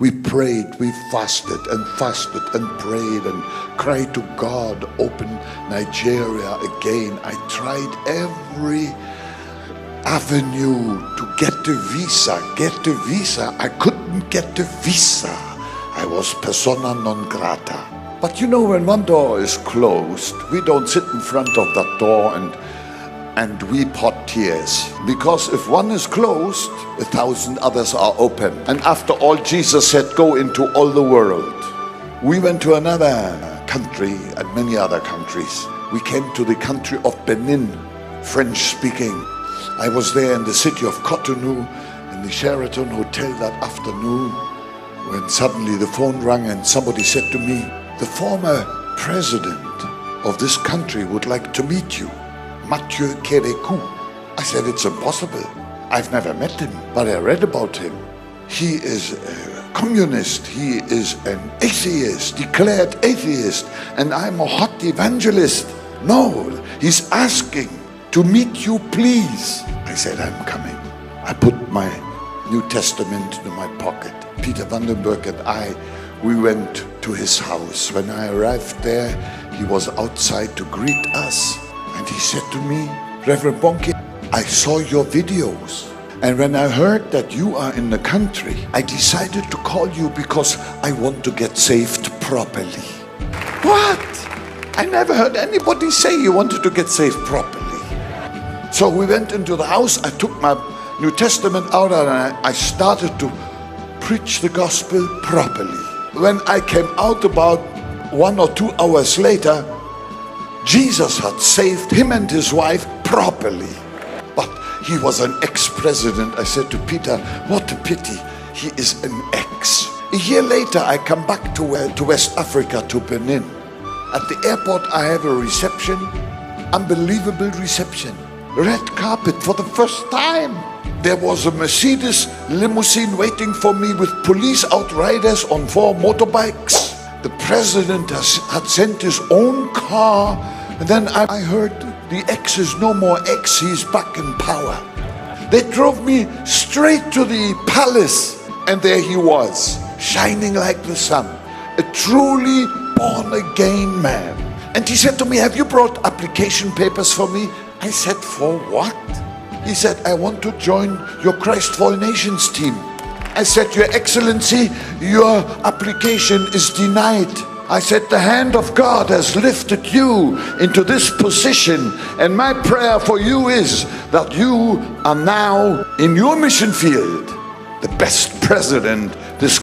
We prayed, we fasted and prayed and cried to God, open Nigeria again. I tried every avenue to get the visa. I couldn't get the visa. I was persona non grata. But you know, when one door is closed, we don't sit in front of that door and weep hot tears. Because if one is closed, 1,000 others are open. And after all, Jesus said, go into all the world. We went to another country and many other countries. We came to the country of Benin, French speaking. I was there in the city of Cotonou, in the Sheraton Hotel that afternoon, when suddenly the phone rang and somebody said to me, the former president of this country would like to meet you, Mathieu Kérékou. I said, it's impossible. I've never met him, but I read about him. He is a communist. He is an atheist, declared atheist, and I'm a hot evangelist. No, he's asking to meet you, please. I said, I'm coming. I put my New Testament into my pocket. Peter Vandenberg and I, we went to his house. When I arrived there, he was outside to greet us. And he said to me, Reverend Bonnke, I saw your videos. And when I heard that you are in the country, I decided to call you because I want to get saved properly. What? I never heard anybody say you wanted to get saved properly. So we went into the house. I took my New Testament out and I started to preach the gospel properly. When I came out about 1 or 2 hours later, Jesus had saved him and his wife properly. But he was an ex-president. I said to Peter, what a pity, he is an ex. A year later, I come back to West Africa, to Benin. At the airport, I have a reception, unbelievable reception. Red carpet for the first time. There was a Mercedes limousine waiting for me with police outriders on 4 motorbikes. The president had sent his own car. And then I heard the ex is no more ex, he's back in power. They drove me straight to the palace. And there he was, shining like the sun. A truly born-again man. And he said to me, have you brought application papers for me? I said, for what? He said, I want to join your Christ for All Nations team. I said, Your Excellency, your application is denied. I said, the hand of God has lifted you into this position, and my prayer for you is that you are now in your mission field the best president